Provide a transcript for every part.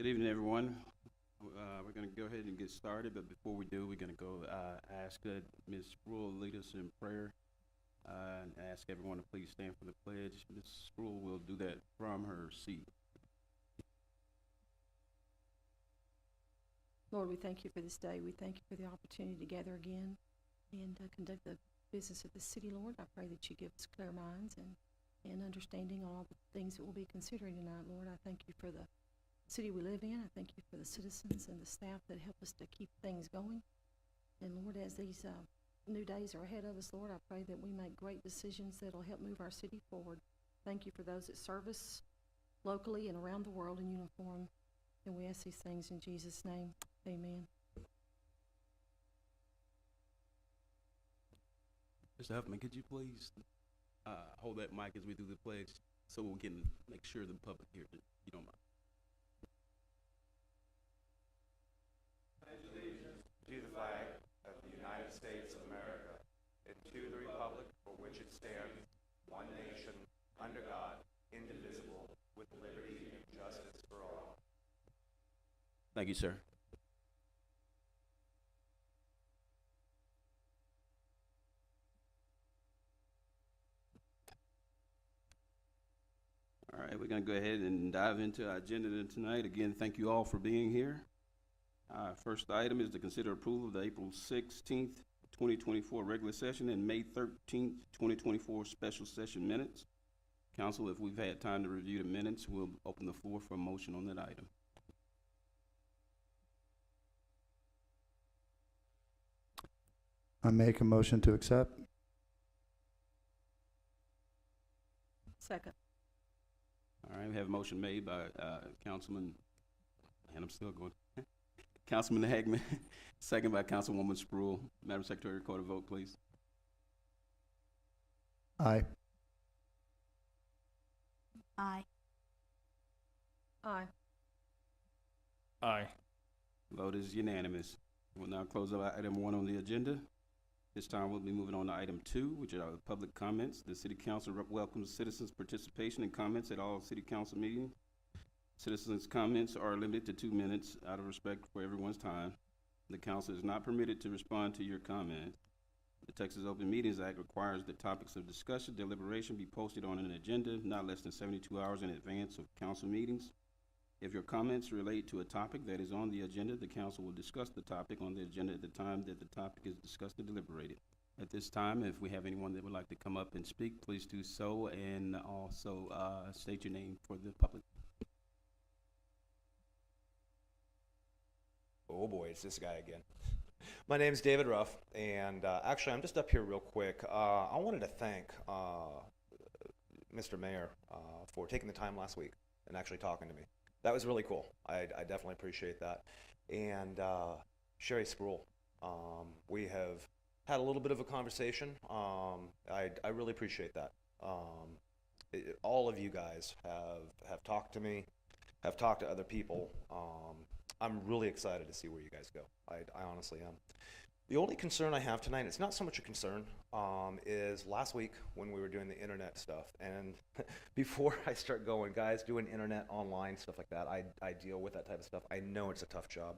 Good evening, everyone. We're going to go ahead and get started, but before we do, we're going to go ask that Ms. Spruill lead us in prayer and ask everyone to please stand for the pledge. Ms. Spruill will do that from her seat. Lord, we thank you for this day. We thank you for the opportunity to gather again and conduct the business of the city, Lord. I pray that you give us clear minds and understanding on all the things that we'll be considering tonight, Lord. I thank you for the city we live in. I thank you for the citizens and the staff that help us to keep things going. And Lord, as these new days are ahead of us, Lord, I pray that we make great decisions that'll help move our city forward. Thank you for those that serve us locally and around the world in uniform. And we ask these things in Jesus' name. Amen. Mr. Huffman, could you please hold that mic as we do the pledge so we can make sure the public hears it, if you don't mind. To the flag of the United States of America, and to the republic for which it stands, one nation, under God, indivisible, with liberty and justice for all. Thank you, sir. All right, we're going to go ahead and dive into our agenda tonight. Again, thank you all for being here. First item is to consider approval of the April 16th, 2024 regular session and May 13th, 2024 special session minutes. Council, if we've had time to review the minutes, we'll open the floor for a motion on that item. I make a motion to accept. Second. All right, we have a motion made by Councilman, and I'm still going, Councilman Hagman, second by Councilwoman Spruill. Madam Secretary, record a vote, please. Aye. Aye. Aye. Aye. Vote is unanimous. We'll now close out item 1 on the agenda. This time we'll be moving on to item 2, which are public comments. The City Council welcomes citizens' participation and comments at all City Council meetings. Citizens' comments are limited to 2 minutes out of respect for everyone's time. The council is not permitted to respond to your comment. The Texas Open Meetings Act requires that topics of discussion, deliberation be posted on an agenda not less than 72 hours in advance of council meetings. If your comments relate to a topic that is on the agenda, the council will discuss the topic on the agenda at the time that the topic is discussed and deliberated. At this time, if we have anyone that would like to come up and speak, please do so, and also state your name for the public. Oh boy, it's this guy again. My name's David Ruff, and actually I'm just up here real quick. I wanted to thank Mr. Mayor for taking the time last week and actually talking to me. That was really cool. I definitely appreciate that. And Sherry Spruill, we have had a little bit of a conversation. I really appreciate that. All of you guys have talked to me, have talked to other people. I'm really excited to see where you guys go. I honestly am. The only concern I have tonight, it's not so much a concern, is last week when we were doing the internet stuff. And before I start going, guys, doing internet online, stuff like that, I deal with that type of stuff. I know it's a tough job.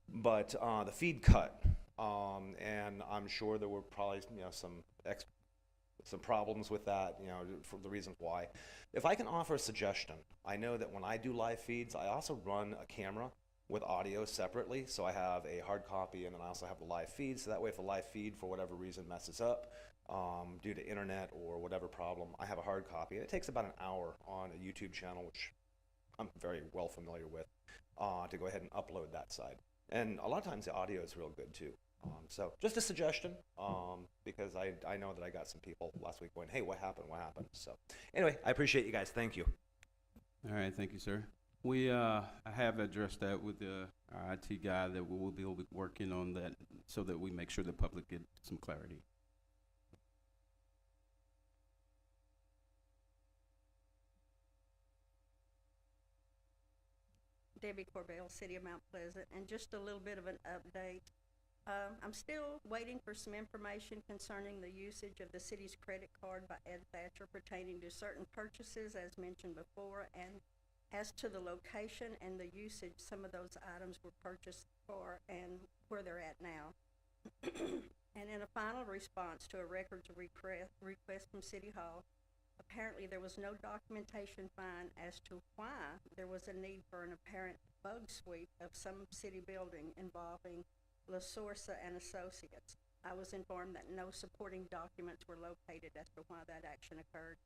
But the feed cut, and I'm sure there were probably some problems with that, for the reasons why. If I can offer a suggestion, I know that when I do live feeds, I also run a camera with audio separately, so I have a hard copy and then I also have the live feed, so that way if a live feed for whatever reason messes up due to internet or whatever problem, I have a hard copy. It takes about an hour on a YouTube channel, which I'm very well familiar with, to go ahead and upload that side. And a lot of times the audio is real good too. So just a suggestion, because I know that I got some people last week going, hey, what happened? So anyway, I appreciate you guys. Thank you. All right, thank you, sir. We have addressed that with our IT guy, that we will be working on that so that we make sure the public get some clarity. Debbie Corbell, City of Mount Pleasant, and just a little bit of an update. I'm still waiting for some information concerning the usage of the city's credit card by Ed Thatcher pertaining to certain purchases as mentioned before, and as to the location and the usage some of those items were purchased for and where they're at now. And in a final response to a records request from City Hall, apparently there was no documentation found as to why there was a need for an apparent bug sweep of some city building involving La Sorsa and Associates. I was informed that no supporting documents were located as to why that action occurred.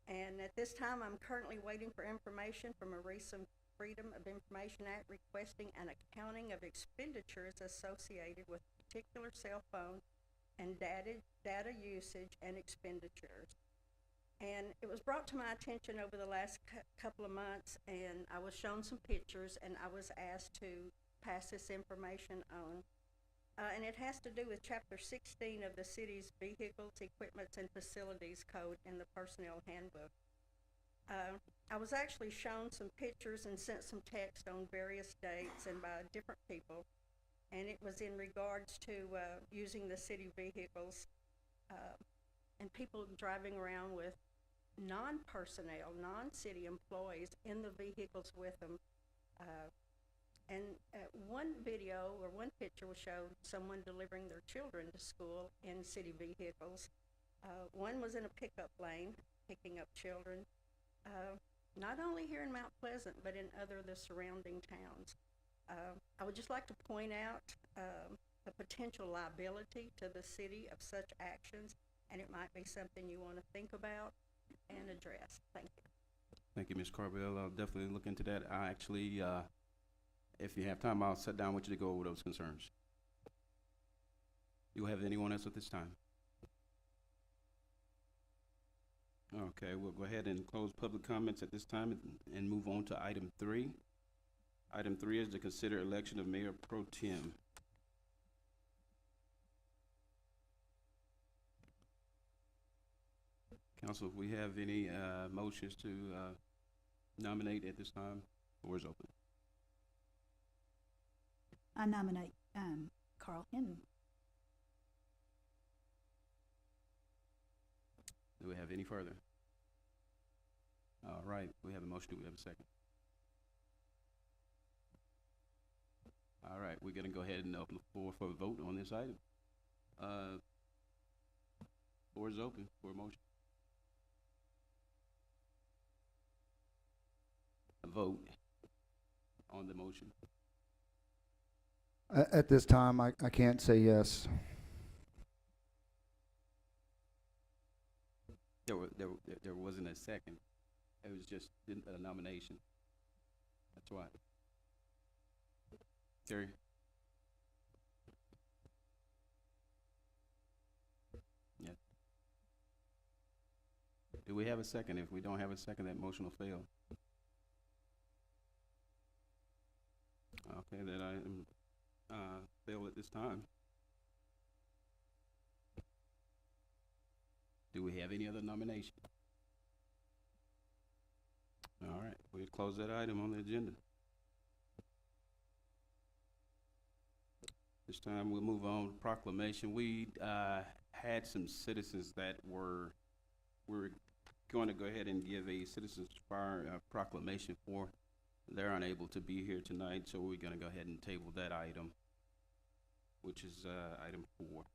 And at this time, I'm currently waiting for information from a recent Freedom of Information Act requesting an accounting of expenditures associated with particular cell phone and data usage and expenditures. And it was brought to my attention over the last couple of months, and I was shown some pictures, and I was asked to pass this information on. And it has to do with Chapter 16 of the city's Vehicles, Equipments, and Facilities Code in the Personnel Handbook. I was actually shown some pictures and sent some text on various dates and by different people, and it was in regards to using the city vehicles and people driving around with non-personnel, non-city employees in the vehicles with them. One video or one picture will show someone delivering their children to school in city vehicles. One was in a pickup lane picking up children, not only here in Mount Pleasant, but in other of the surrounding towns. I would just like to point out the potential liability to the city of such actions, and it might be something you want to think about and address. Thank you. Thank you, Ms. Carbell. I'll definitely look into that. I actually, if you have time, I'll sit down with you to go over those concerns. Do you have anyone else at this time? Okay, we'll go ahead and close public comments at this time and move on to item 3. Item 3 is to consider election of Mayor Pro Tem. Council, if we have any motions to nominate at this time, the floor is open. I nominate Carl Hinton. Do we have any further? All right, we have a motion. Do we have a second? All right, we're gonna go ahead and open the floor for a vote on this item. Floor is open for a motion. A vote on the motion. At this time, I can't say yes. There wasn't a second. It was just a nomination. That's why. Terry? Yeah. Do we have a second? If we don't have a second, that motion will fail. Okay, that item failed at this time. Do we have any other nomination? All right, we'll close that item on the agenda. This time we'll move on to proclamation. We had some citizens that we're going to go ahead and give a citizens proclamation for. They're unable to be here tonight, so we're going to go ahead and table that item, which is item 4.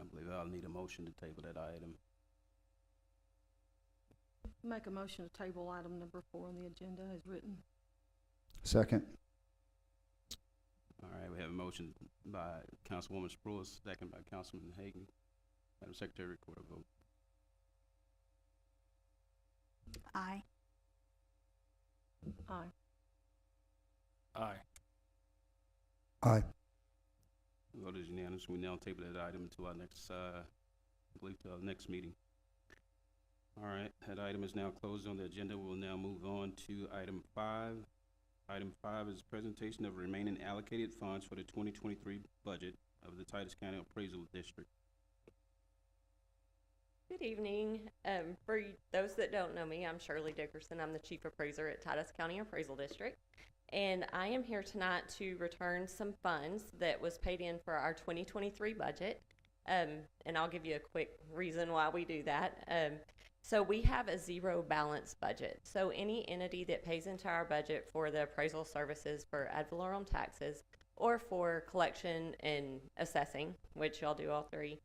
I believe I'll need a motion to table that item. Make a motion to table item number 4 on the agenda as written. Second. All right, we have a motion by Councilwoman Spruill, second by Councilman Hagan. Madam Secretary, record a vote. Aye. Aye. Aye. Aye. The vote is unanimous. We now table that item to our next, I believe, to our next meeting. All right, that item is now closed on the agenda. We'll now move on to item 5. Item 5 is presentation of remaining allocated funds for the 2023 budget of the Titus County Appraisal District. Good evening. For those that don't know me, I'm Shirley Dickerson. I'm the Chief Appraiser at Titus County Appraisal District. and I am here tonight to return some funds that was paid in for our 2023 budget. And I'll give you a quick reason why we do that. So we have a zero balance budget. So any entity that pays into our budget for the appraisal services for ad valorem taxes or for collection and assessing, which y'all do all three,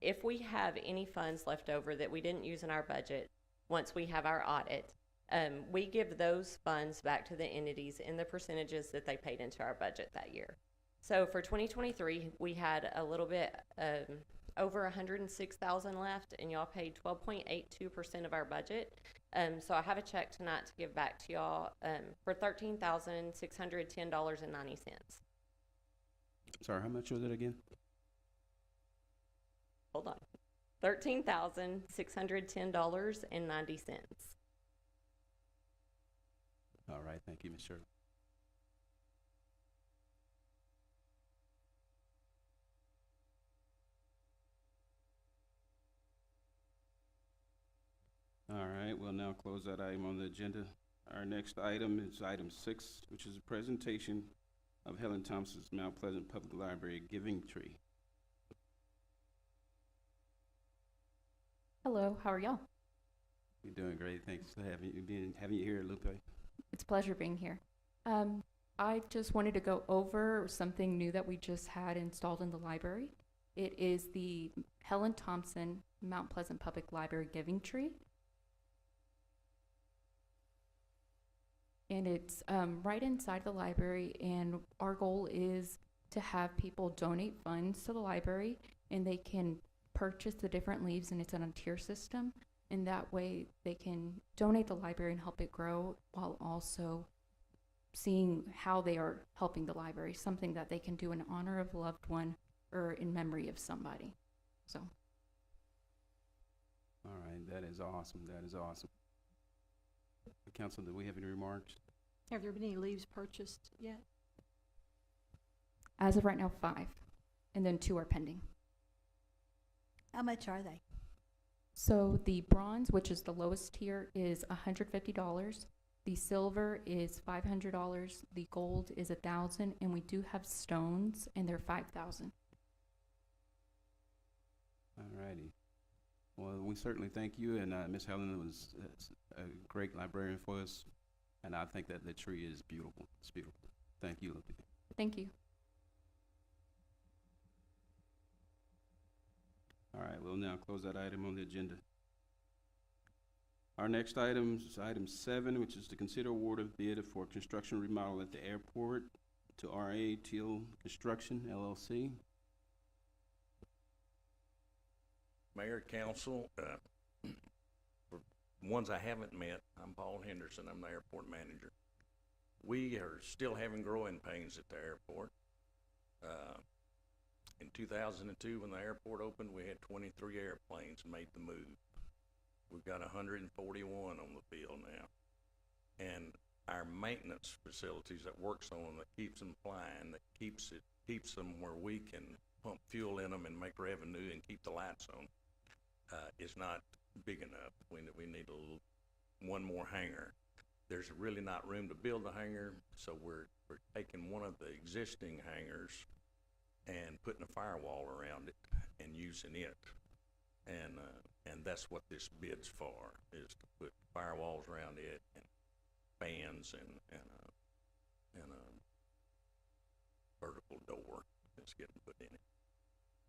if we have any funds left over that we didn't use in our budget, once we have our audit, we give those funds back to the entities in the percentages that they paid into our budget that year. So for 2023, we had a little bit over 106,000 left, and y'all paid 12.82% of our budget. So I have a check tonight to give back to y'all for $13,610.90. Sorry, how much was it again? Hold on, $13,610.90. All right, thank you, Ms. Shirley. All right, we'll now close that item on the agenda. Our next item is item 6, which is a presentation of Helen Thompson's Mount Pleasant Public Library Giving Tree. Hello, how are y'all? We're doing great. Thanks for having you here, Lupe. It's a pleasure being here. I just wanted to go over something new that we just had installed in the library. It is the Helen Thompson Mount Pleasant Public Library Giving Tree. And it's right inside the library, and our goal is to have people donate funds to the library, and they can purchase the different leaves, and it's on a tier system, and that way they can donate the library and help it grow while also seeing how they are helping the library, something that they can do in honor of a loved one or in memory of somebody. So. All right, that is awesome. That is awesome. Council, do we have any remarks? Have there been any leaves purchased yet? As of right now, 5, and then 2 are pending. How much are they? So the bronze, which is the lowest tier, is $150. The silver is $500. The gold is $1,000, and we do have stones, and they're $5,000. All righty. Well, we certainly thank you, and Ms. Helen was a great librarian for us, and I think that the tree is beautiful. It's beautiful. Thank you, Lupe. Thank you. All right, we'll now close that item on the agenda. Our next item is item 7, which is to consider award of bid for construction remodel at the airport to RA Teal Construction, LLC. Mayor, council, for ones I haven't met, I'm Paul Henderson. I'm the airport manager. We are still having growing pains at the airport. In 2002, when the airport opened, we had 23 airplanes made the move. We've got 141 on the field now. And our maintenance facilities that works on them, that keeps them flying, that keeps them where we can pump fuel in them and make revenue and keep the lights on, is not big enough. We need one more hangar. There's really not room to build a hangar, so we're taking one of the existing hangars and putting a firewall around it and using it. And that's what this bid's for, is to put firewalls around it and fans and a vertical door that's getting put in it.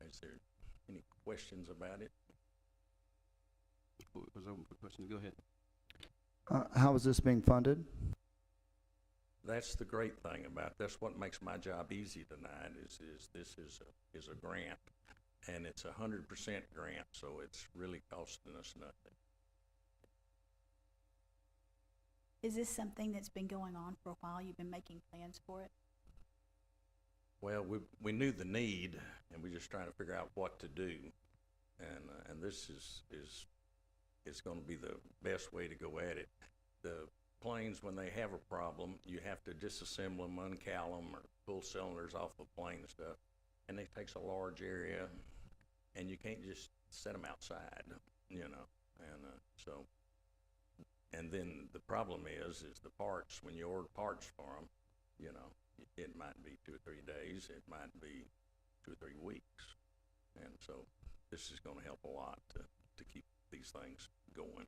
Is there any questions about it? It was open for questions. Go ahead. How is this being funded? That's the great thing about it. That's what makes my job easy tonight. Is this is a grant, and it's 100% grant, so it's really costing us nothing. Is this something that's been going on for a while? You've been making plans for it? Well, we knew the need, and we're just trying to figure out what to do, and this is going to be the best way to go at it. The planes, when they have a problem, you have to disassemble them, uncowl them, or pull cylinders off the plane and stuff, and it takes a large area, and you can't just set them outside, you know, and And then the problem is the parts, when you order parts for them, you know, it might be 2 or 3 days, it might be 2 or 3 weeks. And so this is gonna help a lot to keep these things going.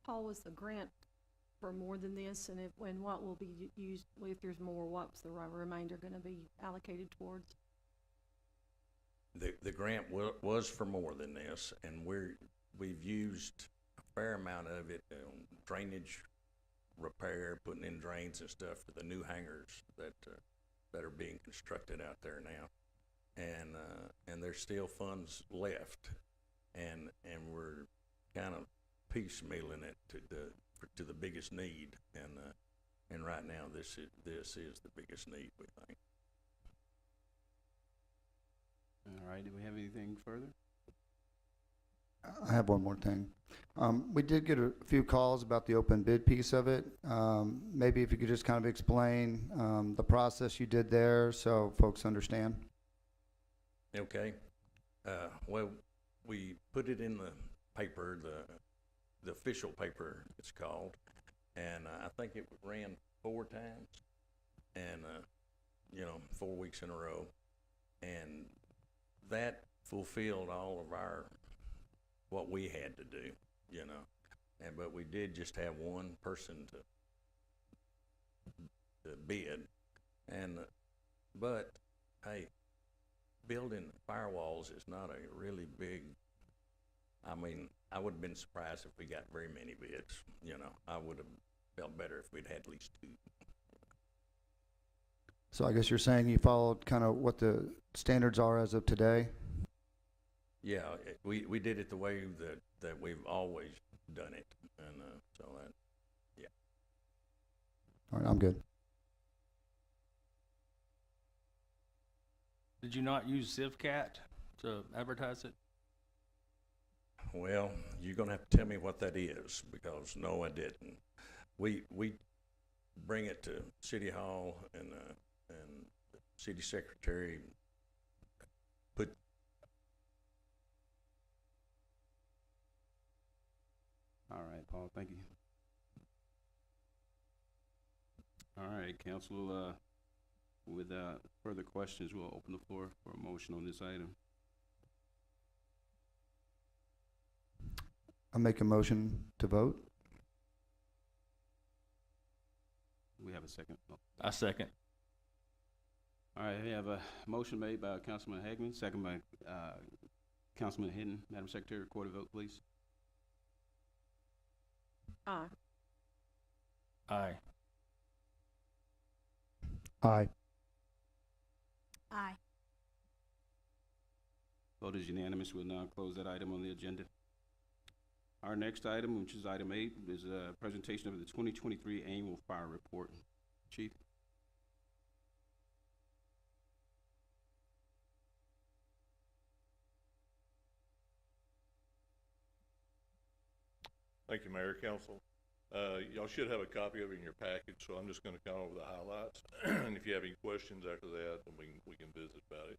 Paul, was the grant for more than this, and what will be used, if there's more, what's the remainder gonna be allocated towards? The grant was for more than this, and we've used a fair amount of it on drainage repair, putting in drains and stuff for the new hangars that are being constructed out there now. And there's still funds left, and we're kind of piecemealing it to the biggest need, and right now this is the biggest need, we think. All right, do we have anything further? I have one more thing. We did get a few calls about the open bid piece of it. Maybe if you could just kind of explain the process you did there so folks understand. Okay. Well, we put it in the paper, the official paper it's called, and I think it ran 4 times, and 4 weeks in a row, and that fulfilled all of what we had to do, but we did just have one person to bid, but hey, building firewalls is not a really big, I mean, I would have been surprised if we got very many bids, I would have felt better if we'd had at least 2. So I guess you're saying you followed kind of what the standards are as of today? Yeah, we did it the way that we've always done it, and so that, yeah. All right, I'm good. Did you not use CivCat to advertise it? Well, you're gonna have to tell me what that is, because no, I didn't. We bring it to City Hall, and the city secretary put. All right, Paul, thank you. All right, council, without further questions, we'll open the floor for a motion on this item. I'll make a motion to vote. We have a second. Oh. I second. All right, we have a motion made by Councilman Hagman, second by Councilman Hinton. Madam Secretary, record a vote, please. Aye. Aye. Aye. Aye. Vote is unanimous. We'll now close that item on the agenda. Our next item, which is item 8, is a presentation of the 2023 annual fire report. Chief? Thank you, Mayor, Council. Y'all should have a copy of it in your package, so I'm just going to go over the highlights. And if you have any questions after that, then we can visit about it.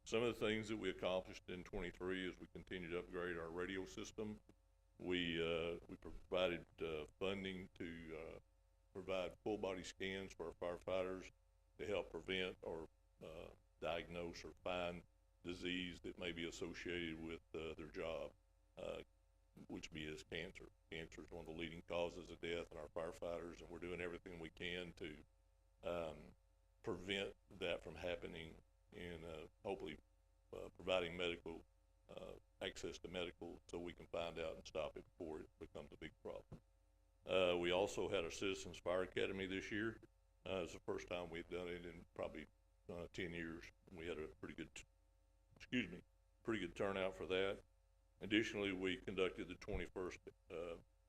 Some of the things that we accomplished in 23 is we continued to upgrade our radio system. We provided funding to provide full body scans for our firefighters to help prevent or diagnose or find disease that may be associated with their job, which is cancer. Cancer is one of the leading causes of death in our firefighters, and we're doing everything we can to prevent that from happening, and hopefully providing medical access to medical so we can find out and stop it before it becomes a big problem. We also had our Citizens Fire Academy this year. It's the first time we've done it in probably 10 years. We had a pretty good turnout for that. Additionally, we conducted the 21st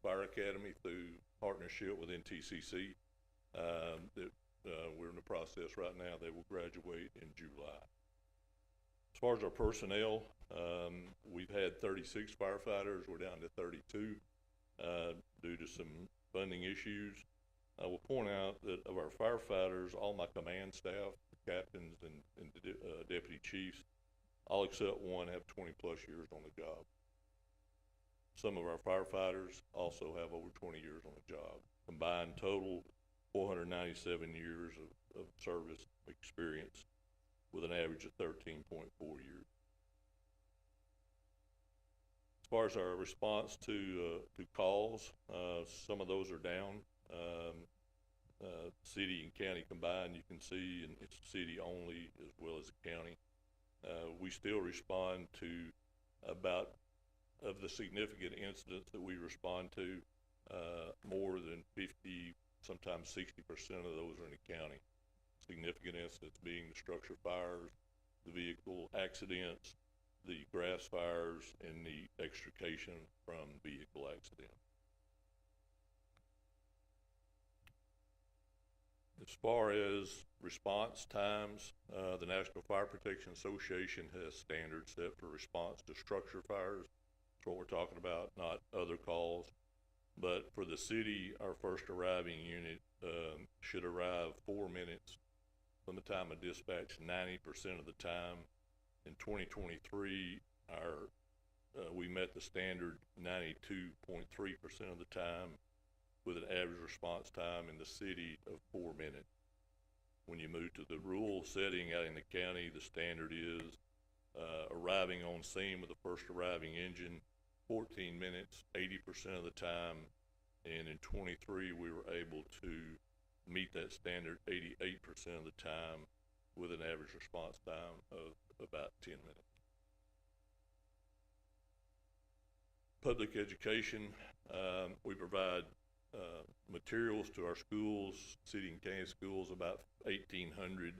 Fire Academy through partnership with NTCC. We're in the process right now. They will graduate in July. As far as our personnel, we've had 36 firefighters. We're down to 32 due to some funding issues. I will point out that of our firefighters, all my command staff, captains and deputy chiefs, all except one have 20 plus years on the job. Some of our firefighters also have over 20 years on the job. Combined total, 497 years of service experience with an average of 13.4 years. As far as our response to calls, some of those are down. City and county combined, you can see, and it's city only as well as the county. We still respond to about, of the significant incidents that we respond to, more than 50, sometimes 60% of those are in the county. Significant incidents being the structure fires, the vehicle accidents, the grass fires, and the extrication from vehicle accident. As far as response times, the National Fire Protection Association has standards set for response to structure fires. That's what we're talking about, not other calls. But for the city, our first arriving unit should arrive 4 minutes from the time of dispatch, 90% of the time. In 2023, we met the standard 92.3% of the time, with an average response time in the city of 4 minutes. When you move to the rural setting out in the county, the standard is arriving on scene with the first arriving engine, 14 minutes, 80% of the time. And in 23, we were able to meet that standard 88% of the time with an average response time of about 10 minutes. Public education, we provide materials to our schools, city and county schools, about 1,800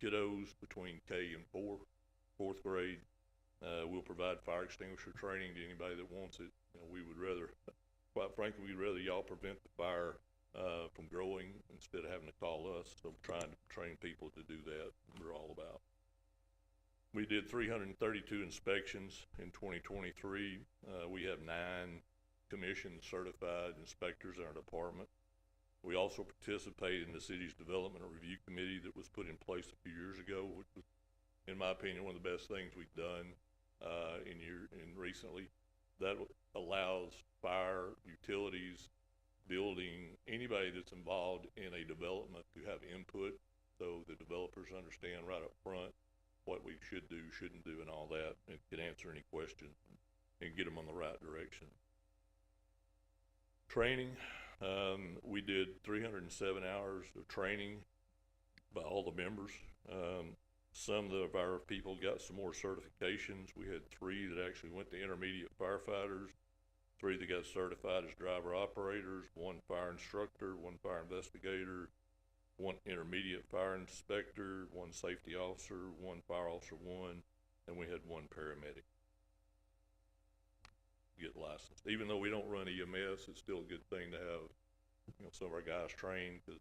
kiddos between K and fourth grade. We'll provide fire extinguisher training to anybody that wants it. We would rather, quite frankly, we'd rather y'all prevent the fire from growing instead of having to call us. So we're trying to train people to do that. We're all about. We did 332 inspections in 2023. We have 9 commissioned certified inspectors in our department. We also participate in the city's development review committee that was put in place a few years ago, which was, in my opinion, one of the best things we've done recently. That allows fire, utilities, building, anybody that's involved in a development to have input, so the developers understand right up front what we should do, shouldn't do, and all that, and can answer any questions and get them on the right direction. Training, we did 307 hours of training by all the members. Some of our people got some more certifications. We had 3 that actually went to intermediate firefighters, 3 that got certified as driver operators, 1 fire instructor, 1 fire investigator, 1 intermediate fire inspector, 1 safety officer, 1 fire officer 1, and we had 1 paramedic get licensed. Even though we don't run EMS, it's still a good thing to have, some of our guys trained, because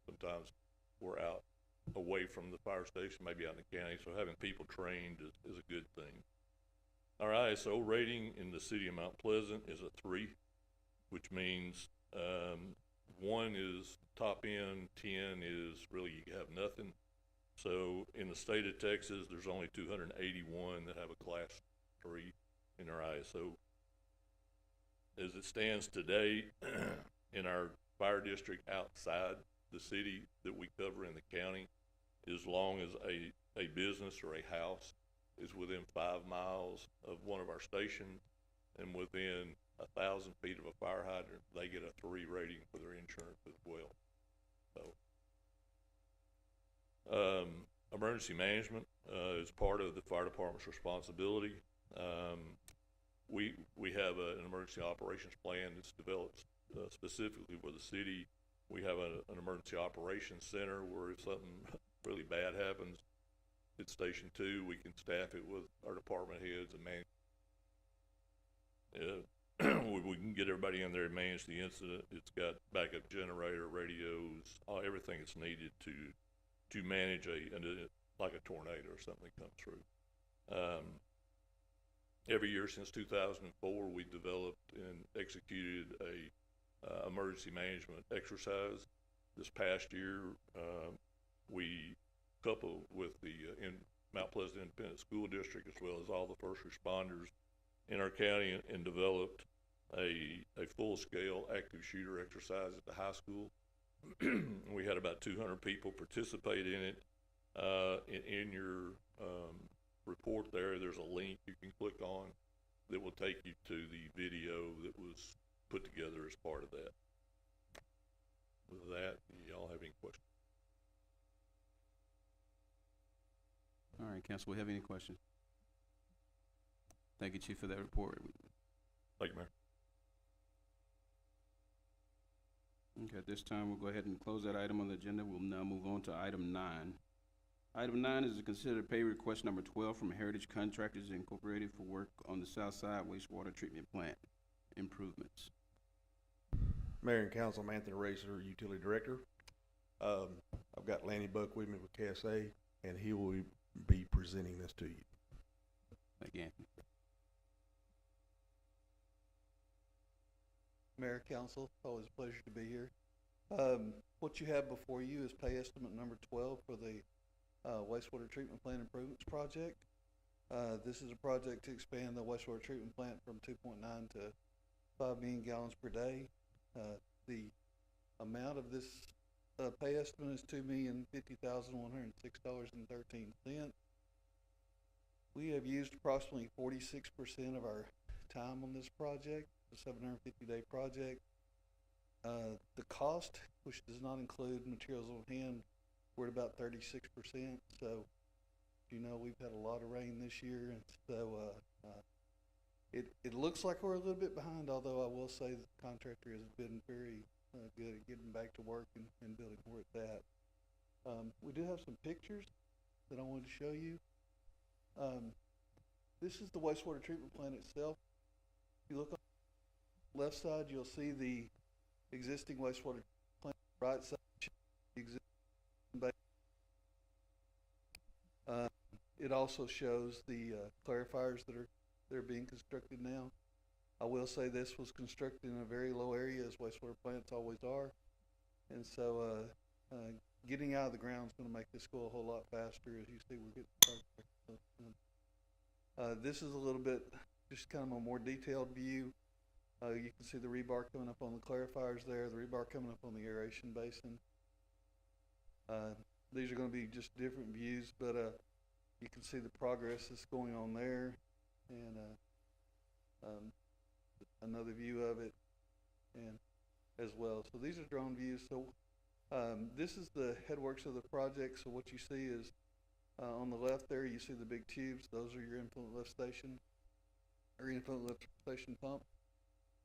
sometimes we're out away from the fire station, maybe out in the county, so having people trained is a good thing. Our ISO rating in the city of Mount Pleasant is a 3, which means 1 is top end, 10 is really you have nothing. So in the state of Texas, there's only 281 that have a class 3 in their ISO. As it stands today, in our fire district outside the city that we cover in the county, as long as a business or a house is within 5 miles of one of our stations and within 1,000 feet of a fire hydrant, they get a 3 rating for their insurance as well. So, emergency management is part of the fire department's responsibility. We have an emergency operations plan that's developed specifically for the city. We have an emergency operations center where if something really bad happens at Station 2, we can staff it with our department heads and manage. We can get everybody in there and manage the incident. It's got backup generator, radios, everything that's needed to manage like a tornado or something that comes through. Every year since 2004, we developed and executed a emergency management exercise. This past year, we coupled with the Mount Pleasant Independent School District, as well as all the first responders, in our county and developed a full-scale active shooter exercise at the high school. We had about 200 people participate in it. In your report there's a link you can click on that will take you to the video that was put together as part of that. With that, y'all have any questions? All right, council, we have any questions? Thank you, Chief, for that report. Thank you, Mayor. Okay, at this time, we'll go ahead and close that item on the agenda. We'll now move on to item 9. Item 9 is to consider pay request number 12 from Heritage Contractors Incorporated for work on the South Side Wastewater Treatment Plant improvements. Mayor and Council, I'm Anthony Racer, Utility Director. I've got Lanny Buck with me with KSA, and he will be presenting this to you. Thank you, Anthony. Mayor, Council, always a pleasure to be here. What you have before you is pay estimate number 12 for the wastewater treatment plant improvements project. This is a project to expand the wastewater treatment plant from 2.9 to 5 million gallons per day. The amount of this pay estimate is $2,050,106.13. We have used approximately 46% of our time on this project, the 750-day project. The cost, which does not include materials on hand, we're at about 36%. So, you know, we've had a lot of rain this year, and so it looks like we're a little bit behind, although I will say the contractor has been very good at getting back to work and building where it's at. We do have some pictures that I wanted to show you. This is the wastewater treatment plant itself. If you look on the left side, you'll see the existing wastewater plant. Right side, the existing base. It also shows the clarifiers that are being constructed now. I will say this was constructed in a very low area, as wastewater plants always are, and so getting out of the ground is going to make this go a whole lot faster. As you see, we're getting started. This is a little bit, just kind of a more detailed view. You can see the rebar coming up on the clarifiers there, the rebar coming up on the aeration basin. These are going to be just different views, but you can see the progress that's going on there, and another view of it, and as well. So these are drone views. So this is the headworks of the project. So what you see is on the left there, you see the big tubes. Those are your influent lift station, or influent lift station pump.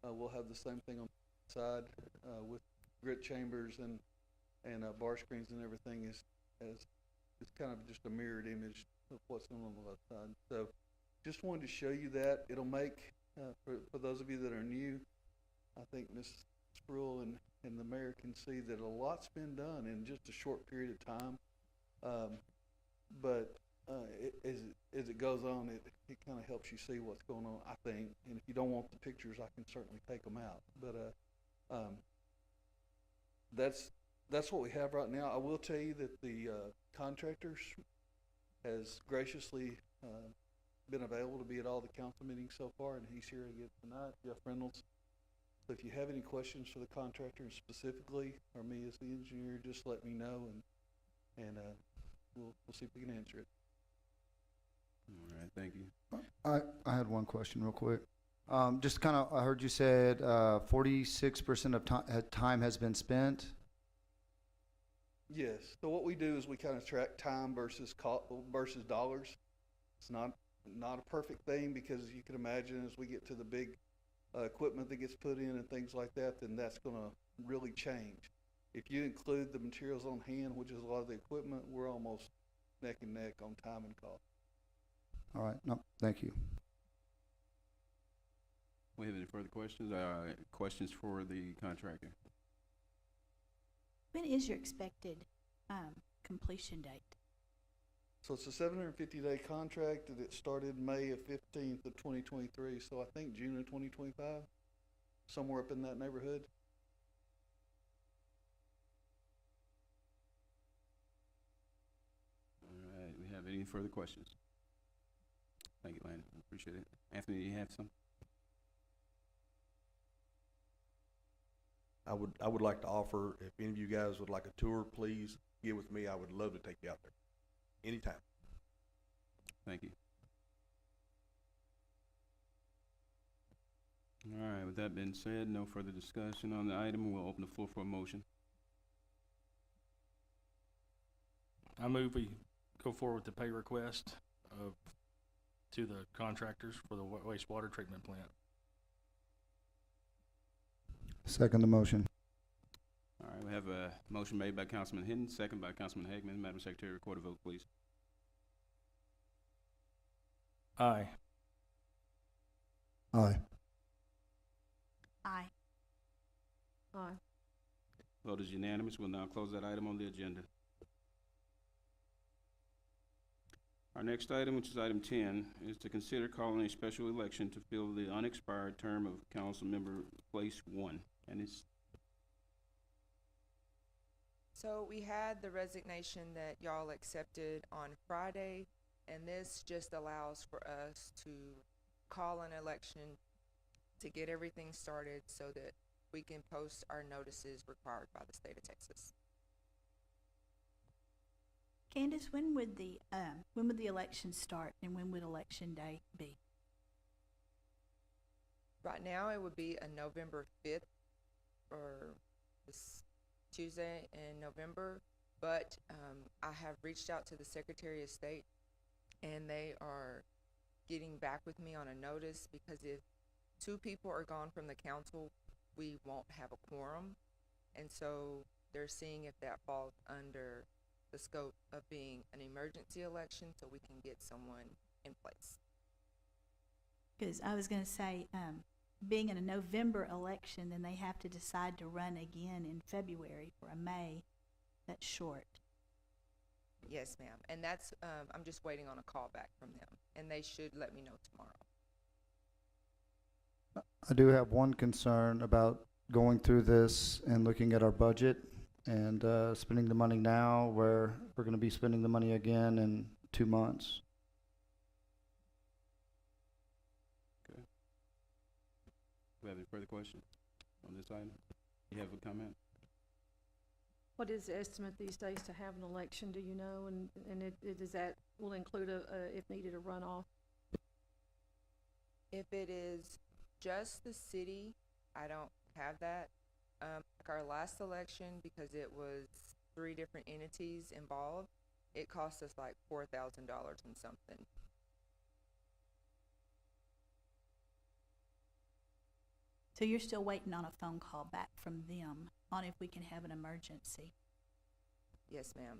We'll have the same thing on the side with grit chambers and bar screens and everything. Is it's kind of just a mirrored image of what's on the left side. So just wanted to show you that. It'll make, for those of you that are new, I think Ms. Spruill and the mayor can see that a lot's been done in just a short period of time. But as it goes on, it kind of helps you see what's going on, I think. And if you don't want the pictures, I can certainly take them out. But that's what we have right now. I will tell you that the contractor has graciously been available to be at all the council meetings so far, and he's here again tonight, Jeff Reynolds. So if you have any questions for the contractor specifically, or me as the engineer, just let me know, and we'll see if we can answer it. All right, thank you. I had one question real quick. Just kind of, I heard you said 46% of time has been spent. Yes. So what we do is we kind of track time versus dollars. It's not a perfect thing, because you can imagine as we get to the big equipment that gets put in and things like that, then that's going to really change. If you include the materials on hand, which is a lot of the equipment, we're almost neck and neck on time and cost. All right. No, thank you. We have any further questions? Questions for the contractor? When is your expected completion date? So it's a 750-day contract that started May 15th of 2023. So I think June of 2025, somewhere up in that neighborhood. All right, we have any further questions? Thank you, Lanny. Appreciate it. Anthony, you have some? I would like to offer, if any of you guys would like a tour, please get with me. I would love to take you out there. Anytime. Thank you. All right, with that being said, no further discussion on the item. We'll open the floor for a motion. I move we go forward with the pay request to the contractors for the wastewater treatment plant. Second the motion. All right, we have a motion made by Councilman Hinton, second by Councilman Hagman. Madam Secretary, record a vote, please. Aye. Aye. Aye. Aye. Vote is unanimous. We'll now close that item on the agenda. Our next item, which is item 10, is to consider calling a special election to fill the unexpired term of council member place 1. And it's So we had the resignation that y'all accepted on Friday, and this just allows for us to call an election to get everything started so that we can post our notices required by the state of Texas. Candace, when would the election start and when would election day be? Right now, it would be a November 5th or this Tuesday in November, but I have reached out to the Secretary of State and they are getting back with me on a notice, because if 2 people are gone from the council, we won't have a quorum. And so they're seeing if that falls under the scope of being an emergency election so we can get someone in place. Because I was going to say, being in a November election, then they have to decide to run again in February for a May. That's short. Yes, ma'am. And that's, I'm just waiting on a call back from them, and they should let me know tomorrow. I do have one concern about going through this and looking at our budget and spending the money now where we're going to be spending the money again in 2 months. okay. Do we have any further questions on this item? You have a comment? What is the estimate these days to have an election, do you know? And it is that will include if needed, a runoff? If it is just the city, I don't have that. Like our last election, because it was 3 different entities involved, it cost us like $4,000 and something. So you're still waiting on a phone call back from them on if we can have an emergency. Yes, ma'am.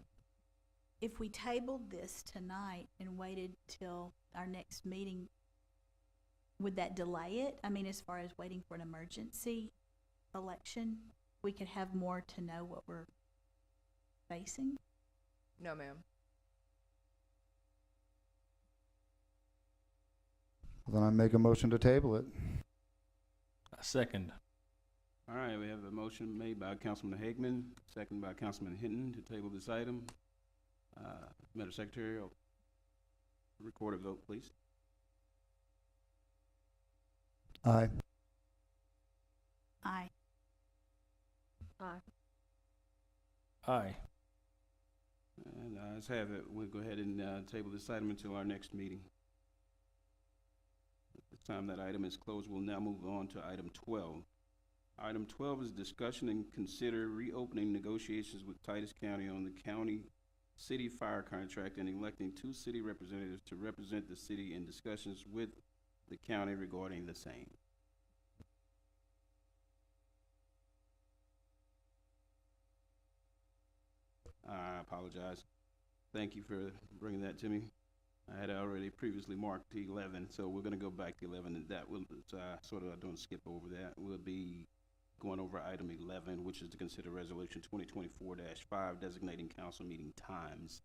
If we tabled this tonight and waited till our next meeting, would that delay it? I mean, as far as waiting for an emergency election, we could have more to know what we're facing? No, ma'am. Well, then I make a motion to table it. Second. All right, we have a motion made by Councilman Hagman, second by Councilman Hinton to table this item. Madam Secretary, record a vote, please. Aye. Aye. Aye. Aye. And ayes have it. We'll go ahead and table this item until our next meeting. At this time that item is closed, we'll now move on to item 12. Item 12 is discussion and consider reopening negotiations with Titus County on the county city fire contract and electing 2 city representatives to represent the city in discussions with the county regarding the same. I apologize. Thank you for bringing that to me. I had already previously marked 11, so we're going to go back to 11, and that will sort of don't skip over that. We'll be going over item 11, which is to consider resolution 2024-5 designating council meeting times.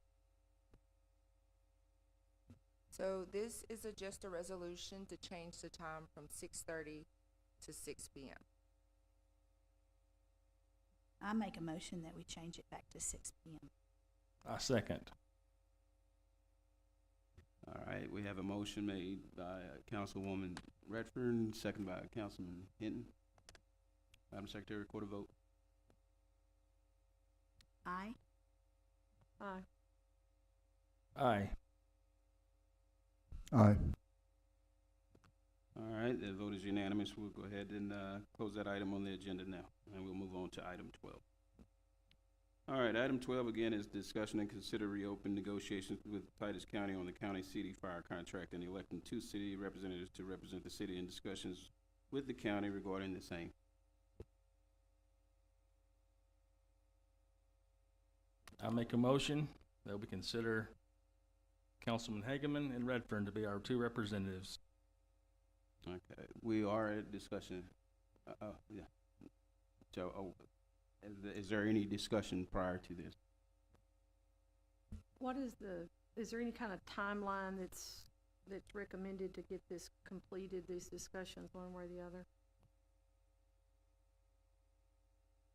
So this is just a resolution to change the time from 6:30 to 6 p.m. I make a motion that we change it back to 6 p.m. I second. All right, right, we have a motion made by Councilwoman Redfern, second by Councilman Hinton. Madam Secretary, record a vote. Aye. Aye. Aye. Aye. All right, the vote is unanimous. We'll go ahead and close that item on the agenda now, and we'll move on to item 12. All right, item 12 again is discussion and consider reopen negotiations with Titus County on the county city fire contract and electing 2 city representatives to represent the city in discussions with the county regarding the same. I make a motion that we consider Councilman Hageman and Redfern to be our 2 representatives. Okay, we are at discussion. Yeah. So, is there any discussion prior to this? What is there any kind of timeline that's recommended to get this completed, these discussions, one way or the other?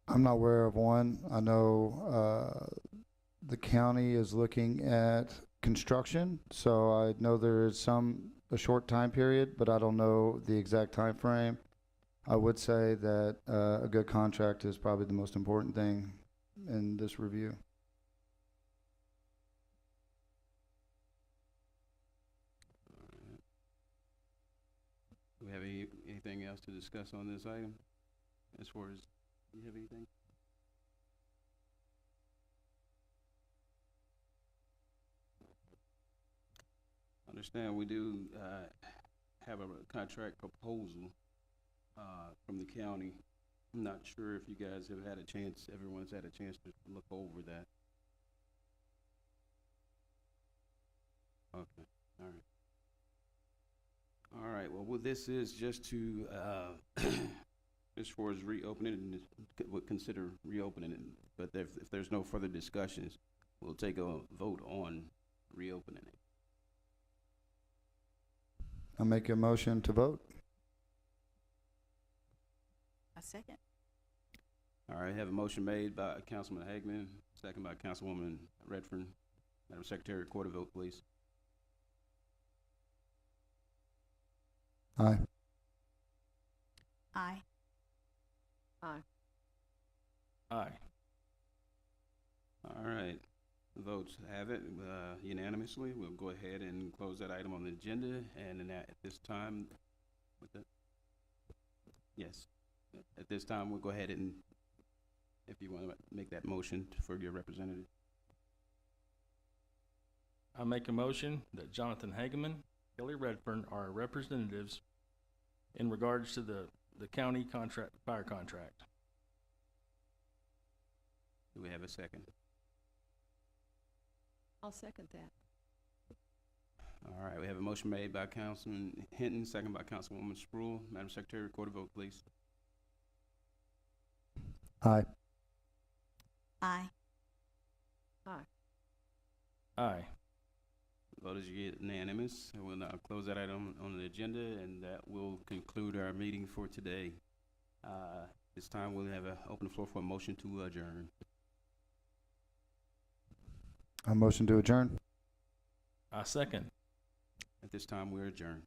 I'm not aware of one. I know the county is looking at construction, so I know there is a short time period, but I don't know the exact time frame. I would say that a good contract is probably the most important thing in this review. Do we have anything else to discuss on this item? As far as, do you have anything? Understand we do have a contract proposal from the county. I'm not sure if you guys have had a chance, everyone's had a chance to look over that. Okay, all right. All right, well, this is just to, as far as reopening, and would consider reopening it, but if there's no further discussions, we'll take a vote on reopening it. I'll make a motion to vote. A second. All right, have a motion made by Councilman Hageman, second by Councilwoman Redfern. Madam Secretary, record a vote, please. Aye. Aye. Aye. Aye. All right, the votes have it unanimously. We'll go ahead and close that item on the agenda, and then at this time, yes, at this time, we'll go ahead and, if you want to make that motion for your representative. I make a motion that Jonathan Hageman, Kelly Redfern are our representatives in regards to the county fire contract. Do we have a second? I'll second that. All right, we have a motion made by Councilman Hinton, second by Councilwoman Sproul. Madam Secretary, record a vote, please. Aye. Aye. Aye. Aye. Vote is unanimous. And we'll now close that item on the agenda, and that will conclude our meeting for today. This time we'll have an open floor for a motion to adjourn. A motion to adjourn. I second. At this time, we're adjourned.